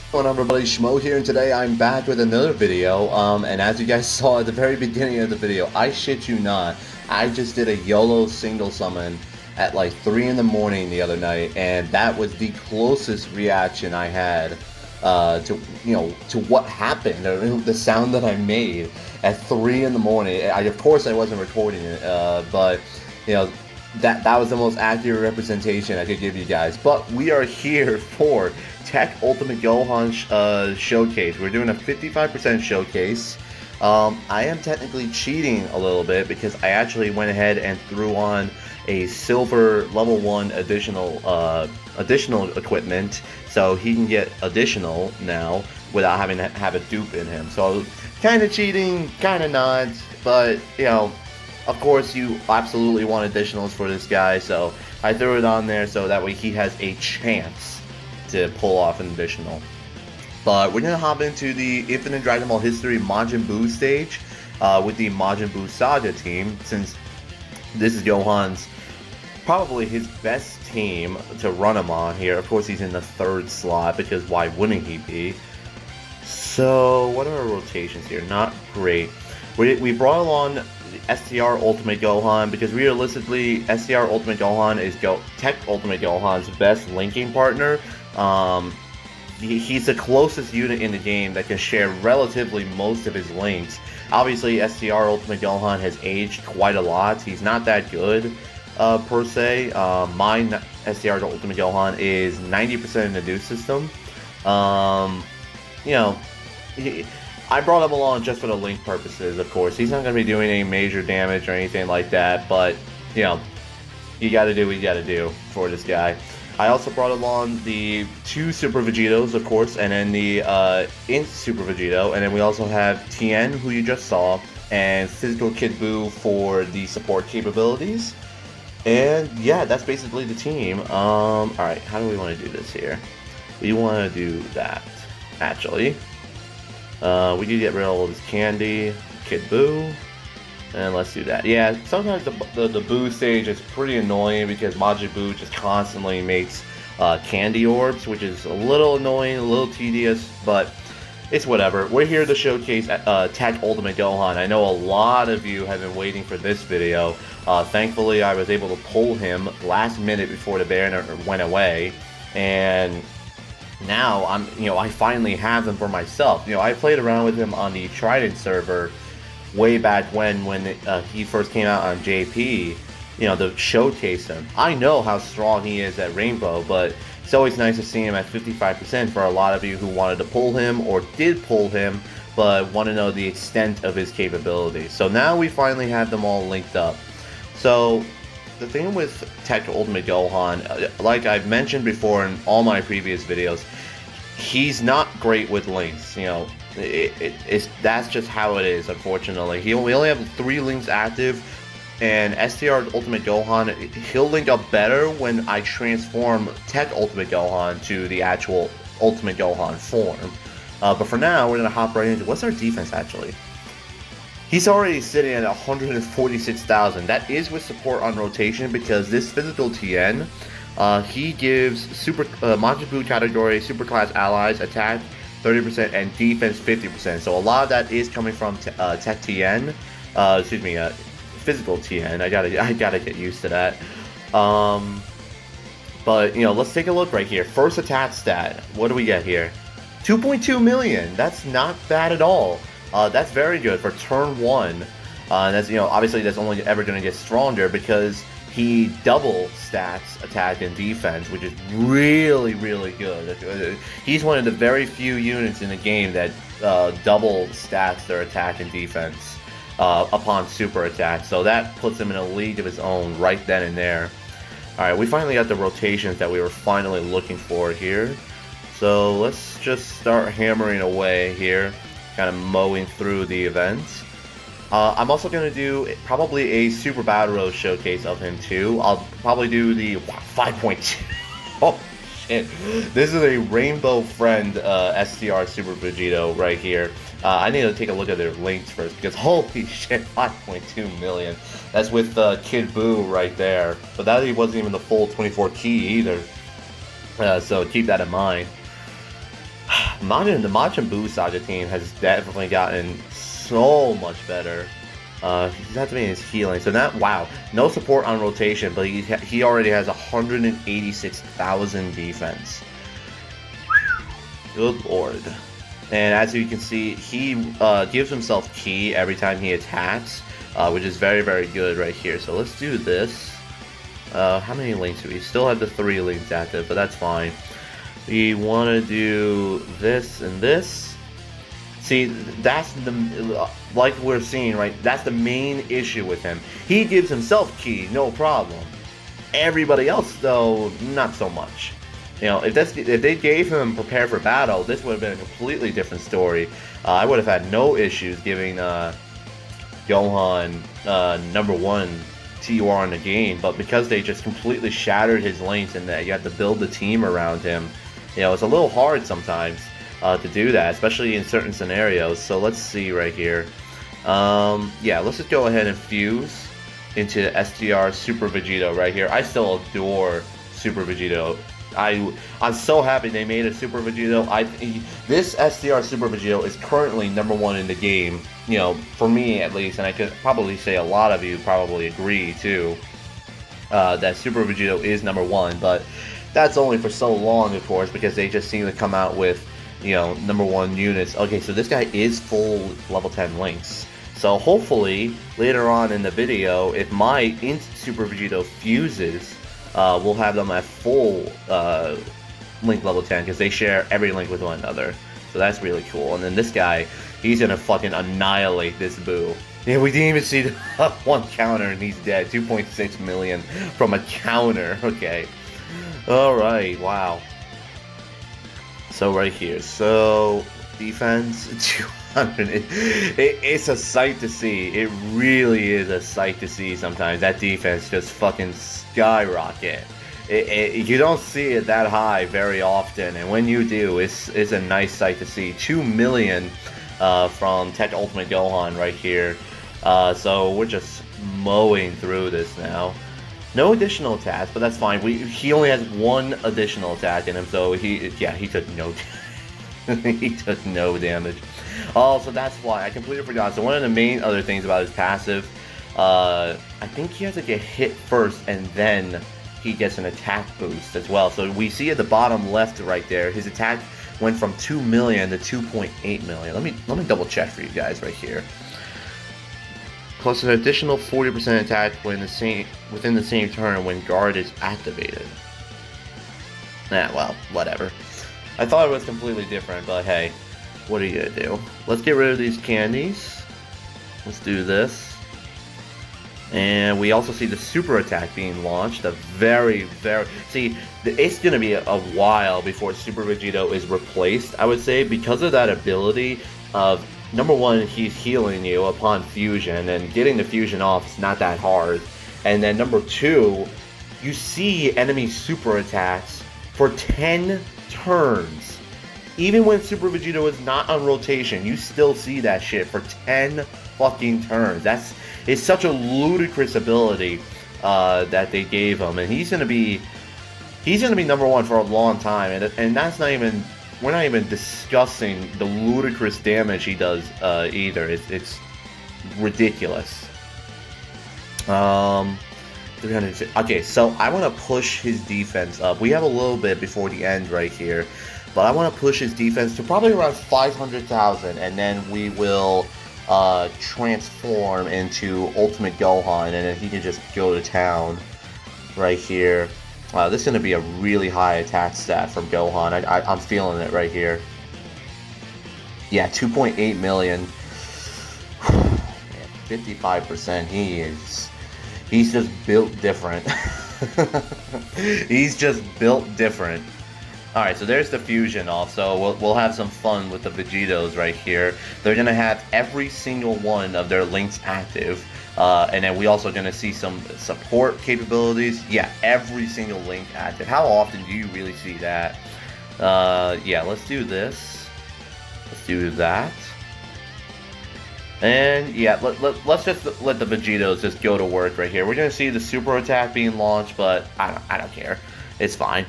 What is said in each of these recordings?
What's going on, everybody? Schmo here, and today I'm back with another video. And as you guys saw at the very beginning of the video, I shit you not, I just did a YOLO single summon at like 3 in the morning the other night, and that was the closest reaction I had to what happened, or the sound that I made at 3 in the morning. Of course, I wasn't recording it, but that was the most accurate representation I could give you guys. But we are here for TEQ Ultimate Gohan showcase. We're doing a 55% showcase. I am technically cheating a little bit because I actually went ahead and threw on a silver level 1 additional equipment, so he can get additional now without having to have a dupe in him. So kind of cheating, kind of not, but of course you absolutely want additionals for this guy, so I threw it on there so that way he has a chance to pull off an additional. But we're gonna hop into the Infinite Dragon Ball History Majin Buu stage with the Majin Buu Saga team, since this is Gohan's probably his best team to run him on here. Of course, he's in the 3rd slot because why wouldn't he be? So what are our rotations here? Not great. We brought along STR Ultimate Gohan because realistically, STR Ultimate Gohan is TEQ Ultimate Gohan's best linking partner. He's the closest unit in the game that can share relatively most of his links. Obviously, STR Ultimate Gohan has aged quite a lot. He's not that good, per se. Mine, STR Ultimate Gohan, is 90% in the Deuce system. I brought him along just for the link purposes, of course. He's not going to be doing any major damage or anything like that, but, you gotta do what you gotta do for this guy. I also brought along the 2 Super Vegetos, of course, and then the Int Super Vegeto, and then we also have Tien, who you just saw, and Physical Kid Buu for the support capabilities. And yeah, that's basically the team. Alright, how do we want to do this here? We want to do that, actually. We do get rid of all this candy, Kid Buu, and let's do that. Yeah, sometimes the Buu stage is pretty annoying because Majin Buu just constantly makes candy orbs, which is a little annoying, a little tedious, but it's whatever. We're here to showcase TEQ Ultimate Gohan. I know a lot of you have been waiting for this video. Thankfully, I was able to pull him last minute before the banner went away, and now I finally have him for myself. I played around with him on the TRIDENT server way back when he first came out on JP, to showcase him. I know how strong he is at Rainbow, but it's always nice to see him at 55% for a lot of you who wanted to pull him or did pull him, but want to know the extent of his capabilities. So now we finally have them all linked up. So the thing with TEQ Ultimate Gohan, like I've mentioned before in all my previous videos, he's not great with links. That's just how it is, unfortunately. We only have 3 links active, and STR Ultimate Gohan, he'll link up better when I transform TEQ Ultimate Gohan to the actual Ultimate Gohan form. But for now, we're going to hop right into what's our defense, actually. He's already sitting at 146,000. That is with support on rotation because this physical Tien, he gives Majin Buu category superclass allies attack 30% and defense 50%. So a lot of that is coming from TEQ Tien. Physical Tien. I gotta get used to that. But let's take a look right here. First attack stat. What do we get here? 2.2 million. That's not bad at all. That's very good for turn 1. That's obviously that's only ever going to get stronger because he double stats attack and defense, which is really, really good. He's one of the very few units in the game that double stats their attack and defense upon super attack. So that puts him in a league of his own right then and there. Alright, we finally got the rotations that we were finally looking for here. So let's just start hammering away here, kind of mowing through the events. I'm also going to do probably a Super Battle Road showcase of him too. I'll probably do the 5.2. Oh shit. This is a Rainbow Friend STR Super Vegeto right here. I need to take a look at their links first because holy shit, 5.2 million. That's with Kid Buu right there. But that wasn't even the full 24 key either. So keep that in mind. The Majin Buu Saga team has definitely gotten so much better. He's activating his healing. So now, wow, no support on rotation, but he already has 186,000 defense. Good lord. And as you can see, he gives himself ki every time he attacks, which is very, very good right here. So let's do this. How many links do we still have? The 3 links active, but that's fine. We want to do this and this. See, that's the, like we're seeing, right? That's the main issue with him. He gives himself ki, no problem. Everybody else, though, not so much. You know, if they gave him Prepare for Battle, this would have been a completely different story. I would have had no issues giving Gohan #1 TUR in the game, but because they just completely shattered his links and that you have to build the team around him, you know, it's a little hard sometimes to do that, especially in certain scenarios. So let's see right here. Yeah, let's just go ahead and fuse into STR Super Vegito right here. I still adore Super Vegito. I'm so happy they made a Super Vegito. This STR Super Vegito is currently #1 in the game, you know, for me at least, and I could probably say a lot of you probably agree too, that Super Vegito is #1, but that's only for so long, of course, because they just seem to come out with, you know, #1 units. Okay, so this guy is full level 10 links. So hopefully, later on in the video, if my Super Vegito fuses, we'll have them at full link level 10, because they share every link with one another. So that's really cool. And then this guy, he's gonna fucking annihilate this Buu. Yeah, we didn't even see the one counter and he's dead. 2.6 million from a counter. Okay. Alright, wow. So right here, so defense 200. It's a sight to see. It really is a sight to see sometimes. That defense just fucking skyrocket. You don't see it that high very often, and when you do, it's a nice sight to see. 2 million from TEQ Ultimate Gohan right here. So we're just mowing through this now. No additional attacks, but that's fine. He only has 1 additional attack in him, so he took no he took no damage. Oh, so that's why I completely forgot. So one of the main other things about his passive, I think he has to get hit first and then he gets an attack boost as well. So we see at the bottom left right there, his attack went from 2 million to 2.8 million. Let me double check for you guys right here. Plus an additional 40% attack within the same turn when guard is activated. Nah, well, whatever. I thought it was completely different, but hey, what are you gonna do? Let's get rid of these candies. Let's do this. And we also see the super attack being launched. See, it's gonna be a while before Super Vegito is replaced, I would say, because of that ability of, #1, he's healing you upon fusion, and getting the fusion off is not that hard. And then #2, you see enemy super attacks for 10 turns. Even when Super Vegito is not on rotation, you still see that shit for 10 fucking turns. It's such a ludicrous ability that they gave him, and he's gonna be #1 for a long time, and that's not even, we're not even discussing the ludicrous damage he does either. It's ridiculous. 300. Okay, so I want to push his defense up. We have a little bit before the end right here, but I want to push his defense to probably around 500,000, and then we will transform into Ultimate Gohan, and then he can just go to town right here. This is going to be a really high attack stat from Gohan. I'm feeling it right here. Yeah, 2.8 million. 55%. He's just built different. He's just built different. Alright, so there's the fusion also. We'll have some fun with the Vegetos right here. They're going to have every single one of their links active. And then we also going to see some support capabilities. Yeah, every single link active. How often do you really see that? Yeah, let's do this. Let's do that. And yeah, let's just let the Vegetos just go to work right here. We're going to see the super attack being launched, but I don't care. It's fine.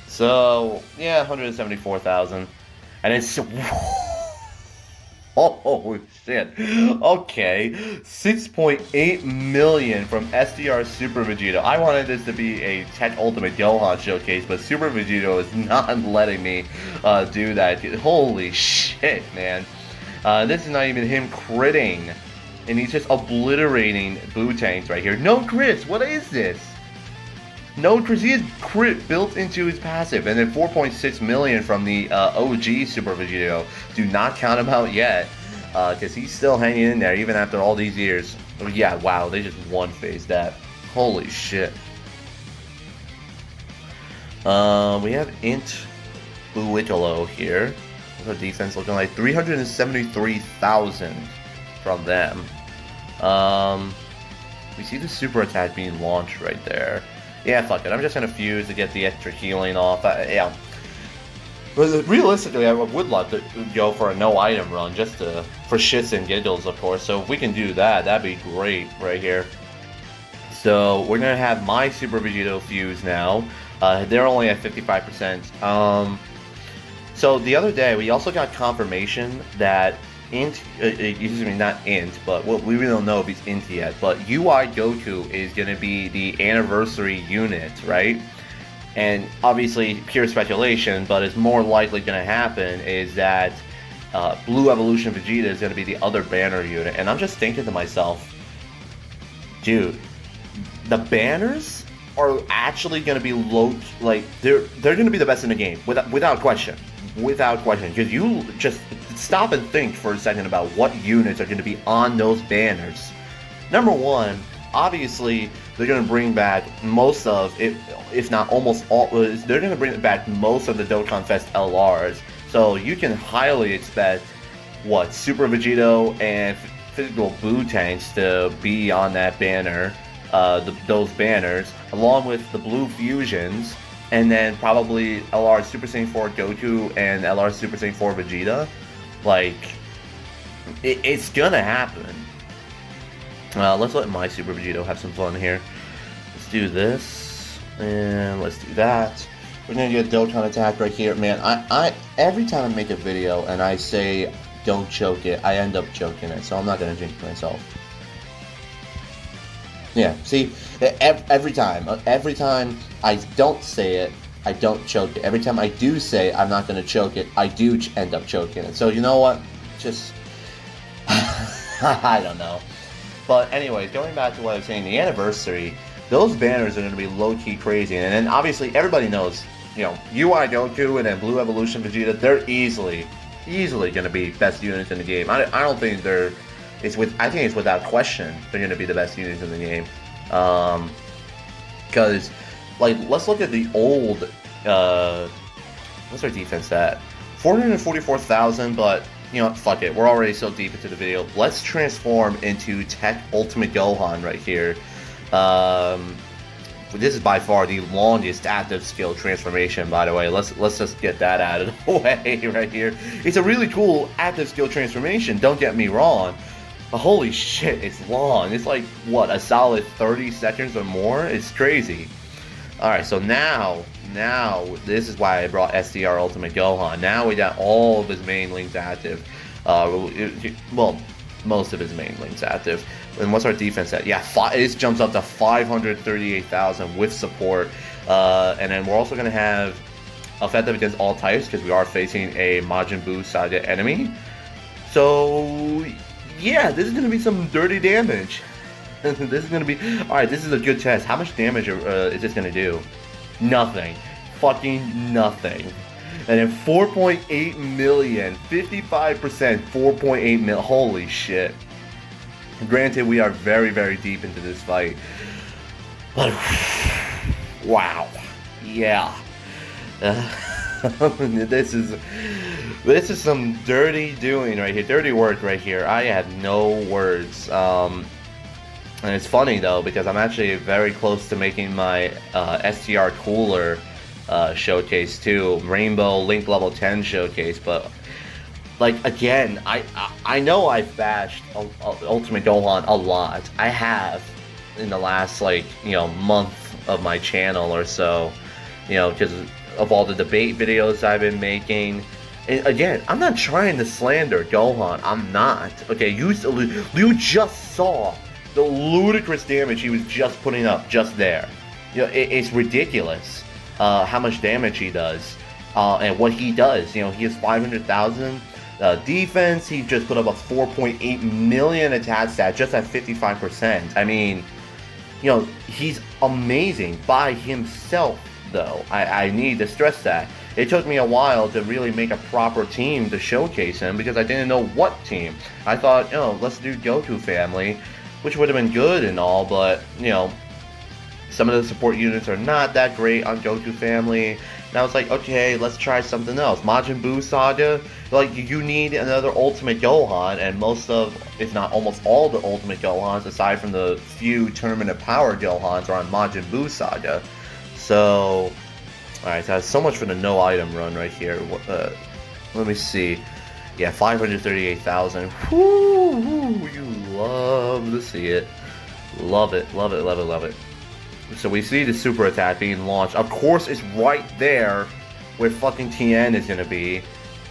So, yeah, 174,000. And it's oh shit. Okay. 6.8 million from SDR Super Vegito. I wanted this to be a TEQ Ultimate Gohan showcase, but Super Vegito is not letting me do that. Holy shit, man. This is not even him critting. And he's just obliterating Boo-Tanks right here. No crits! What is this? No crits. He has crit built into his passive. And then 4.6 million from the OG Super Vegito. Do not count him out yet. Because he's still hanging in there even after all these years. Oh, yeah, wow. They just one-phased that. Holy shit. We have Int Buitolo here. What's our defense looking like? 373,000 from them. We see the super attack being launched right there. Yeah, fuck it. I'm just gonna fuse to get the extra healing off. Yeah. But realistically, I would love to go for a no item run just for shits and giggles, of course. So if we can do that, that'd be great right here. So we're gonna have my Super Vegito fuse now. They're only at 55%. So the other day, we also got confirmation that Int, excuse me, not Int, but we really don't know if he's Int yet, but UI Goku is going to be the anniversary unit, right? And obviously, pure speculation, but it's more likely going to happen is that Blue Evolution Vegeta is going to be the other banner unit. And I'm just thinking to myself, dude, the banners are actually going to be low, like, they're going to be the best in the game, without question. Without question, because you just stop and think for a second about what units are going to be on those banners. Number one, obviously, they're going to bring back most of, if not almost all, they're going to bring back most of the Dokkan Fest LRs. So you can highly expect, what, Super Vegito and physical Boo-Tanks to be on that banner, those banners, along with the Blue Fusions. And then probably LR Super Saiyan 4 Goku and LR Super Saiyan 4 Vegeta. Like, it's gonna happen. Let's let my Super Vegito have some fun here. Let's do this. And let's do that. We're gonna get Dokkan attack right here. Man, I every time I make a video and I say don't choke it, I end up choking it. So I'm not gonna jinx myself. Yeah, see, every time I don't say it, I don't choke it. Every time I do say I'm not going to choke it, I do end up choking it. So you know what? Just, I don't know. But anyways, going back to what I was saying, the anniversary, those banners are going to be low-key crazy. And then obviously everybody knows, you know, UI Goku and then Blue Evolution Vegeta, they're easily going to be best units in the game. I don't think they're... I think it's without question they're going to be the best units in the game. Because, like, let's look at the old, what's our defense at? 444,000, but, you know, fuck it. We're already so deep into the video. Let's transform into TEQ Ultimate Gohan right here. This is by far the longest active skill transformation, by the way. Let's just get that out of the way right here. It's a really cool active skill transformation, don't get me wrong. But holy shit, it's long. It's like, what, a solid 30 seconds or more? It's crazy. Alright, so now, this is why I brought SDR Ultimate Gohan. Now we got all of his main links active. Well, most of his main links active. And what's our defense at? Yeah, it jumps up to 538,000 with support. And then we're also going to have effective against all types because we are facing a Majin Buu Saga enemy. So... yeah, this is going to be some dirty damage. This is going to be... alright, this is a good test. How much damage is this going to do? Nothing. Fucking nothing. And then 4.8 million. 55%, 4.8 million. Holy shit. Granted, we are very, very deep into this fight. But... wow. Yeah. This is some dirty doing right here, dirty work right here. I had no words. And it's funny though because I'm actually very close to making my STR Cooler showcase too, Rainbow Link Level 10 showcase. But like again, I know I've bashed Ultimate Gohan a lot. I have in the last like month of my channel or so, because of all the debate videos I've been making. And again, I'm not trying to slander Gohan. I'm not. Okay, you just saw the ludicrous damage he was just putting up just there. You know, it's ridiculous how much damage he does and what he does. You know, he has 500,000 defense. He just put up a 4.8 million attack stat just at 55%. I mean, you know, he's amazing by himself, though. I need to stress that. It took me a while to really make a proper team to showcase him because I didn't know what team. I thought, you know, let's do Goku Family, which would have been good and all, but, you know, some of the support units are not that great on Goku Family. And I was like, okay, let's try something else. Majin Buu Saga, like, you need another Ultimate Gohan, and most of, if not almost all the Ultimate Gohans, aside from the few Tournament of Power Gohans, are on Majin Buu Saga. So, alright, so that's so much for the no item run right here. Let me see. Yeah, 538,000. Whoo, you love to see it. Love it, love it, love it, love it. So we see the super attack being launched. Of course, it's right there where fucking TN is gonna be,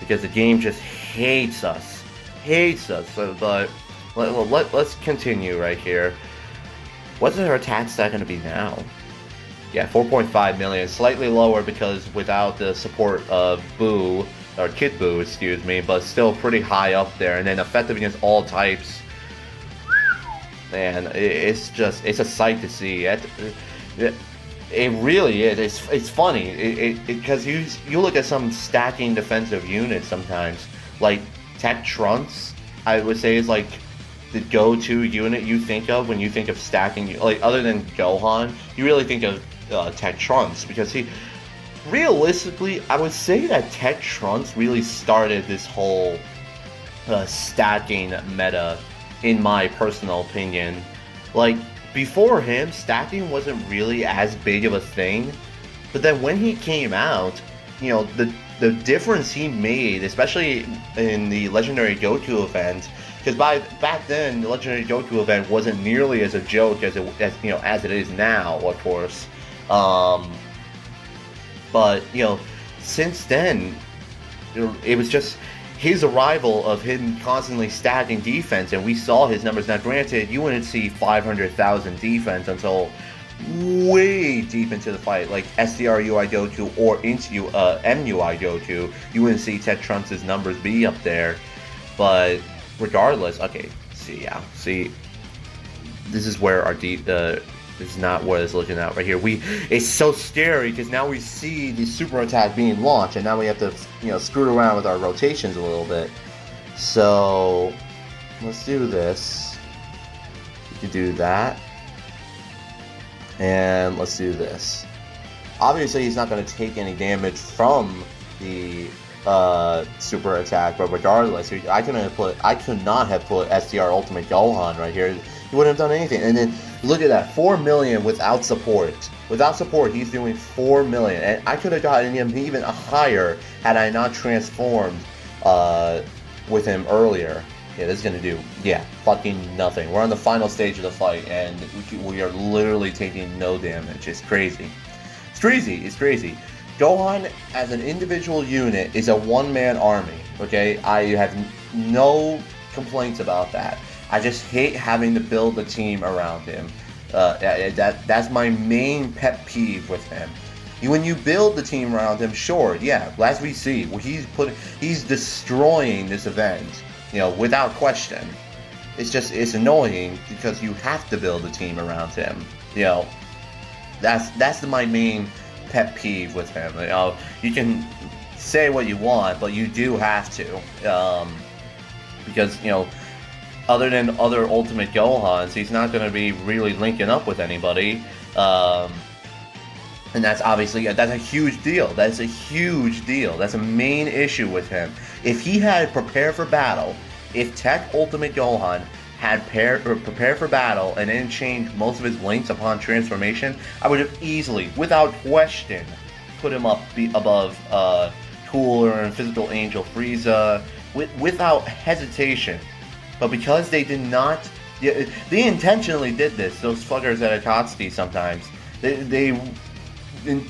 because the game just hates us. Hates us. But let's continue right here. What's our attack stat gonna be now? Yeah, 4.5 million. Slightly lower because without the support of Boo, or Kid Buu, excuse me, but still pretty high up there. And then effective against all types. Man, it's a sight to see. It really is. It's funny because you look at some stacking defensive units sometimes, like TEQ Trunks. I would say is like the go-to unit you think of when you think of stacking. Like other than Gohan, you really think of TEQ Trunks, because realistically, I would say that TEQ Trunks really started this whole stacking meta. In my personal opinion, like before him, stacking wasn't really as big of a thing, but then when he came out, you know, the difference he made, especially in the Legendary Goku event, because back then the Legendary Goku event wasn't nearly as a joke as it is now, of course. But you know, since then, it was just his arrival of him constantly stacking defense, and we saw his numbers. Now granted, you wouldn't see 500,000 defense until way deep into the fight, like SDRUI Goku or into MUI Goku. You wouldn't see TEQ Trunks' numbers be up there. But regardless, okay, see, this is where our this is not what it's looking at right here. It's so scary because now we see the super attack being launched, and now we have to, you know, screw around with our rotations a little bit. So let's do this. We can do that, and let's do this. Obviously, he's not going to take any damage from the super attack, but regardless, I could not have put SDR Ultimate Gohan right here. He wouldn't have done anything. And then look at that, 4 million without support. Without support, he's doing 4 million, and I could have gotten him even higher had I not transformed with him earlier. Yeah, this is gonna do fucking nothing. We're on the final stage of the fight, and we are literally taking no damage. It's crazy. It's crazy. It's crazy. Gohan as an individual unit is a one-man army. Okay, I have no complaints about that. I just hate having to build a team around him. That's my main pet peeve with him. When you build the team around him, sure, yeah, as we see, he's destroying this event, you know, without question. It's annoying because you have to build a team around him. You know, that's my main pet peeve with him. You know, you can say what you want, but you do have to, because, you know, other than other Ultimate Gohans, he's not going to be really linking up with anybody. And that's obviously, that's a huge deal. That's a huge deal. That's a main issue with him. If he had prepared for battle, if TEQ Ultimate Gohan had prepared for battle and didn't change most of his links upon transformation, I would have easily, without question, put him up above Cooler and Physical Angel Frieza, without hesitation. But because they did not, they intentionally did this, those fuckers at Akatsuki sometimes. They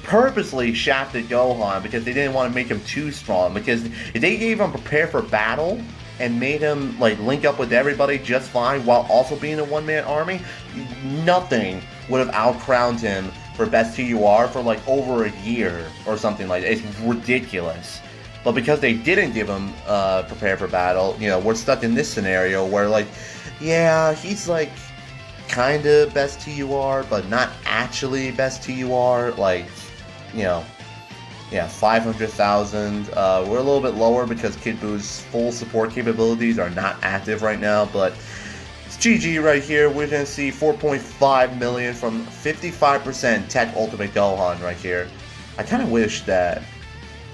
purposely shafted Gohan because they didn't want to make him too strong. Because if they gave him prepare for battle and made him like link up with everybody just fine while also being a one-man army, nothing would have outcrowned him for best TUR for like over a year or something like that. It's ridiculous. But because they didn't give him prepare for battle, you know, we're stuck in this scenario where like, yeah, he's like kind of best TUR, but not actually best TUR. Like, you know, yeah, 500,000. We're a little bit lower because Kid Buu's full support capabilities are not active right now, but it's GG right here. We're going to see 4.5 million from 55% TEQ Ultimate Gohan right here. I kind of wish that,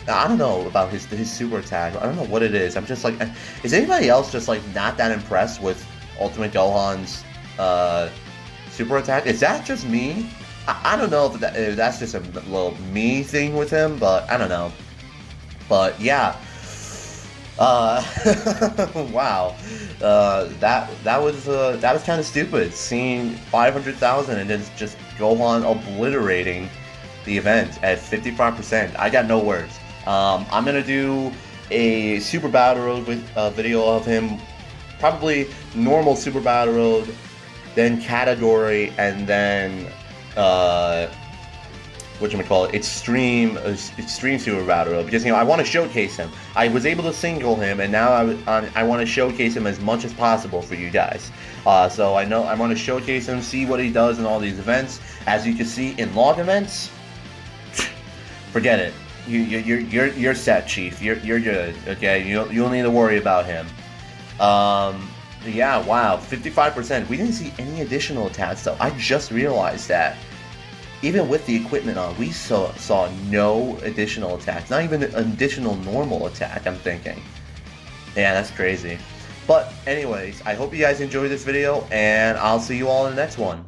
I don't know about his super attack. I don't know what it is. I'm just like, is anybody else just like not that impressed with Ultimate Gohan's super attack? Is that just me? I don't know if that's just a little me thing with him, but I don't know. But yeah, wow, that was kind of stupid. Seeing 500,000 and then just Gohan obliterating the event at 55%. I got no words. I'm gonna do a Super Battle Road with a video of him, probably normal Super Battle Road, then category, and then whatchamacallit, extreme Super Battle Road, because, you know, I want to showcase him. I was able to single him, and now I want to showcase him as much as possible for you guys. So I want to showcase him, see what he does in all these events. As you can see in log events, forget it. You're set, Chief. You're good. Okay, you don't need to worry about him. Yeah, wow, 55%. We didn't see any additional attacks though. I just realized that. Even with the equipment on, we saw no additional attacks. Not even an additional normal attack, I'm thinking. Yeah, that's crazy. But anyways, I hope you guys enjoyed this video, and I'll see you all in the next one.